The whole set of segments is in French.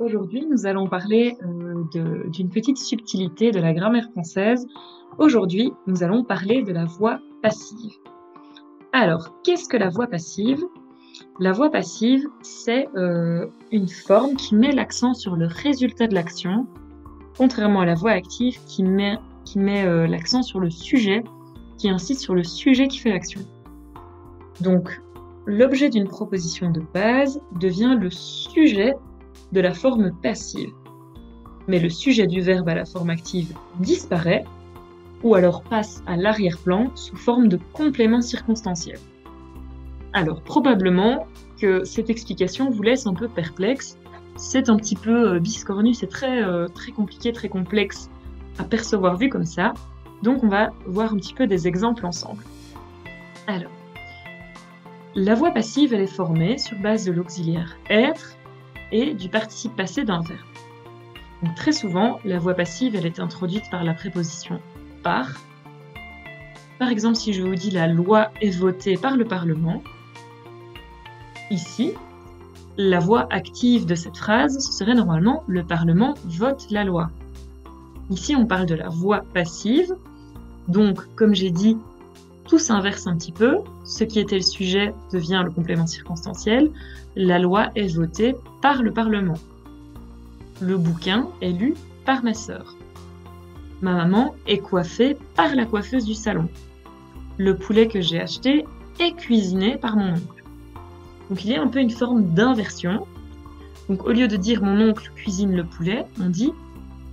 Aujourd'hui, nous allons parler d'une petite subtilité de la grammaire française. Aujourd'hui, nous allons parler de la voix passive. Alors, qu'est-ce que la voix passive? La voix passive, c'est une forme qui met l'accent sur le résultat de l'action, contrairement à la voix active qui met l'accent sur le sujet, qui insiste sur le sujet qui fait l'action. Donc, l'objet d'une proposition de base devient le sujet de la forme passive. Mais le sujet du verbe à la forme active disparaît, ou alors passe à l'arrière-plan sous forme de complément circonstanciel. Alors, probablement que cette explication vous laisse un peu perplexe. C'est un petit peu biscornu, c'est très compliqué, très complexe à percevoir vu comme ça. Donc, on va voir un petit peu des exemples ensemble. Alors, la voix passive, elle est formée sur base de l'auxiliaire être et du participe passé d'un verbe. Donc, très souvent, la voix passive, elle est introduite par la préposition par. Par exemple, si je vous dis la loi est votée par le Parlement, ici, la voix active de cette phrase, ce serait normalement le Parlement vote la loi. Ici, on parle de la voix passive. Donc, comme j'ai dit, tout s'inverse un petit peu. Ce qui était le sujet devient le complément circonstanciel. La loi est votée par le Parlement. Le bouquin est lu par ma sœur. Ma maman est coiffée par la coiffeuse du salon. Le poulet que j'ai acheté est cuisiné par mon oncle. Donc il y a un peu une forme d'inversion. Donc au lieu de dire mon oncle cuisine le poulet, on dit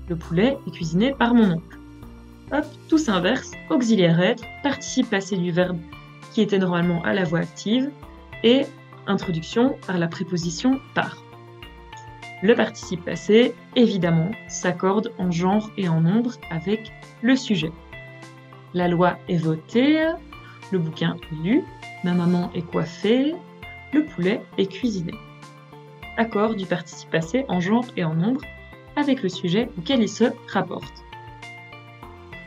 le poulet est cuisiné par mon oncle. Hop, tout s'inverse, auxiliaire être, participe passé du verbe qui était normalement à la voix active, et introduction par la préposition par. Le participe passé, évidemment, s'accorde en genre et en nombre avec le sujet. La loi est votée, le bouquin est lu, ma maman est coiffée, le poulet est cuisiné. Accord du participe passé en genre et en nombre avec le sujet auquel il se rapporte.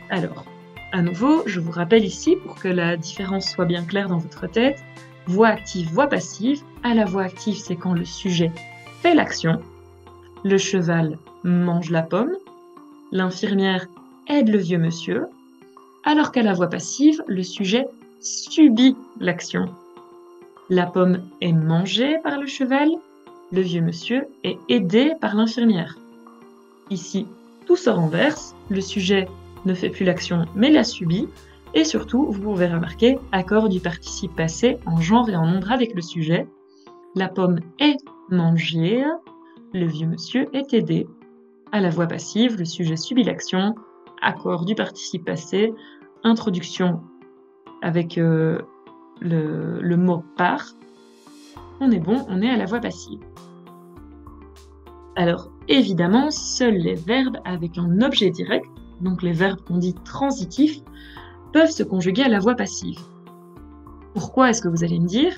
Alors, à nouveau, je vous rappelle ici, pour que la différence soit bien claire dans votre tête, voix active, voix passive. À la voix active, c'est quand le sujet fait l'action. Le cheval mange la pomme. L'infirmière aide le vieux monsieur. Alors qu'à la voix passive, le sujet subit l'action. La pomme est mangée par le cheval. Le vieux monsieur est aidé par l'infirmière. Ici, tout se renverse. Le sujet ne fait plus l'action, mais la subit. Et surtout, vous pouvez remarquer, accord du participe passé en genre et en nombre avec le sujet. La pomme est mangée, le vieux monsieur est aidé. À la voix passive, le sujet subit l'action, accord du participe passé, introduction avec le mot par. On est bon, on est à la voix passive. Alors, évidemment, seuls les verbes avec un objet direct, donc les verbes qu'on dit transitifs, peuvent se conjuguer à la voix passive. Pourquoi est-ce que vous allez me dire?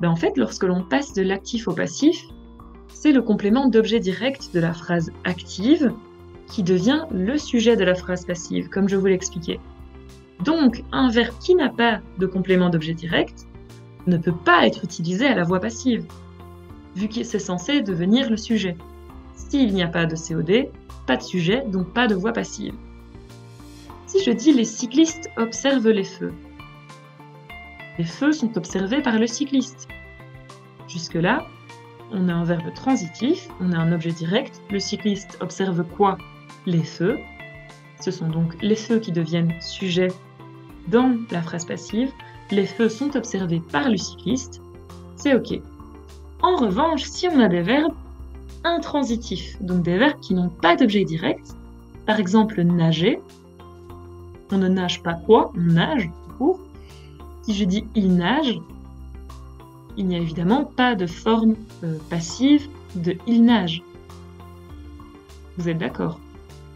En fait, lorsque l'on passe de l'actif au passif, c'est le complément d'objet direct de la phrase active qui devient le sujet de la phrase passive, comme je vous l'expliquais. Donc, un verbe qui n'a pas de complément d'objet direct ne peut pas être utilisé à la voix passive, vu que c'est censé devenir le sujet. S'il n'y a pas de COD, pas de sujet, donc pas de voix passive. Si je dis les cyclistes observent les feux sont observés par le cycliste. Jusque-là, on a un verbe transitif, on a un objet direct. Le cycliste observe quoi? Les feux. Ce sont donc les feux qui deviennent sujet dans la phrase passive. Les feux sont observés par le cycliste. C'est OK. En revanche, si on a des verbes intransitifs, donc des verbes qui n'ont pas d'objet direct, par exemple nager, on ne nage pas quoi? On nage, tout court. Si je dis il nage, il n'y a évidemment pas de forme passive de il nage. Vous êtes d'accord?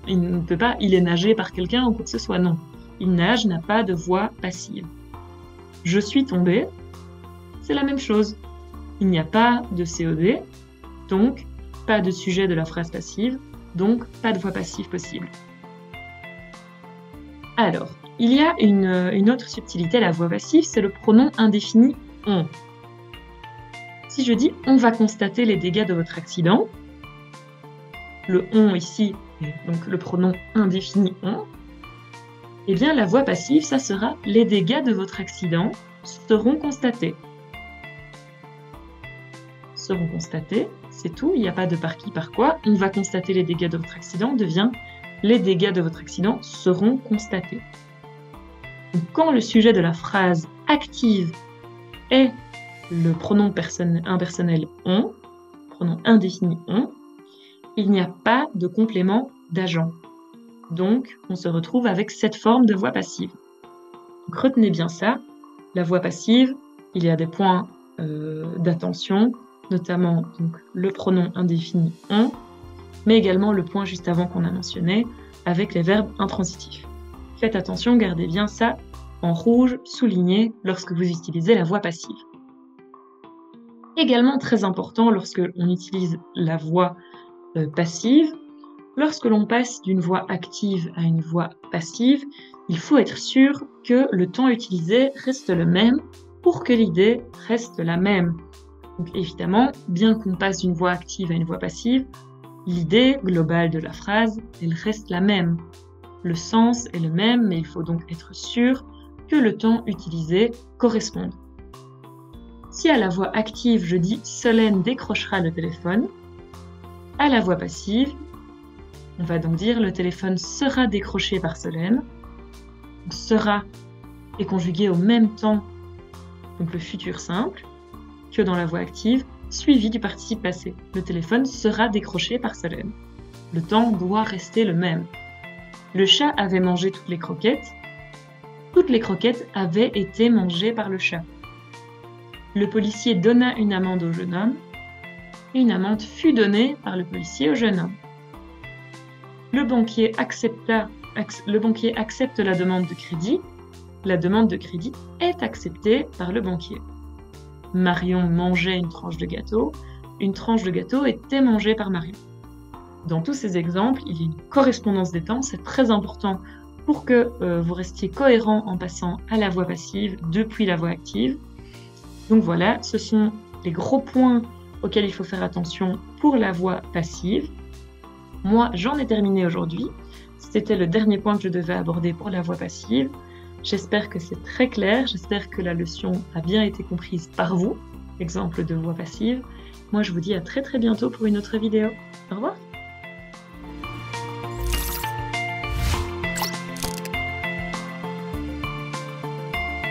Il ne peut pas il est nagé par quelqu'un ou quoi que ce soit, non. Il nage n'a pas de voix passive. Je suis tombé, c'est la même chose. Il n'y a pas de COD, donc pas de sujet de la phrase passive, donc pas de voix passive possible. Alors, il y a une autre subtilité à la voix passive, c'est le pronom indéfini on. Si je dis « on va constater les dégâts de votre accident », le on ici, et donc le pronom indéfini on, eh bien la voix passive, ça sera « les dégâts de votre accident seront constatés ». Seront constatés, c'est tout, il n'y a pas de par qui, par quoi. On va constater les dégâts de votre accident devient « les dégâts de votre accident seront constatés ». Donc, quand le sujet de la phrase active est le pronom impersonnel « on », pronom indéfini « on », il n'y a pas de complément d'agent. Donc, on se retrouve avec cette forme de voix passive. Donc, retenez bien ça. La voix passive, il y a des points d'attention, notamment donc, le pronom indéfini « on », mais également le point juste avant qu'on a mentionné, avec les verbes intransitifs. Faites attention, gardez bien ça en rouge, souligné, lorsque vous utilisez la voix passive. Également très important lorsque l'on utilise la voix passive, lorsque l'on passe d'une voix active à une voix passive, il faut être sûr que le temps utilisé reste le même pour que l'idée reste la même. Donc évidemment, bien qu'on passe d'une voix active à une voix passive, l'idée globale de la phrase, elle reste la même. Le sens est le même, mais il faut donc être sûr que le temps utilisé corresponde. Si à la voix active, je dis « Solène décrochera le téléphone », à la voix passive, on va donc dire « Le téléphone sera décroché par Solène ». « Sera » est conjugué au même temps, donc le futur simple, que dans la voix active, suivi du participe passé. Le téléphone sera décroché par Solène. Le temps doit rester le même. Le chat avait mangé toutes les croquettes. Toutes les croquettes avaient été mangées par le chat. Le policier donna une amende au jeune homme. Et une amende fut donnée par le policier au jeune homme. Le banquier accepte la demande de crédit. La demande de crédit est acceptée par le banquier. Marion mangeait une tranche de gâteau était mangée par Marion. Dans tous ces exemples, il y a une correspondance des temps, c'est très important pour que vous restiez cohérent en passant à la voix passive depuis la voix active. Donc voilà, ce sont les gros points auxquels il faut faire attention pour la voix passive. Moi, j'en ai terminé aujourd'hui. C'était le dernier point que je devais aborder pour la voix passive. J'espère que c'est très clair, j'espère que la leçon a bien été comprise par vous, exemple de voix passive. Moi, je vous dis à très bientôt pour une autre vidéo. Au revoir!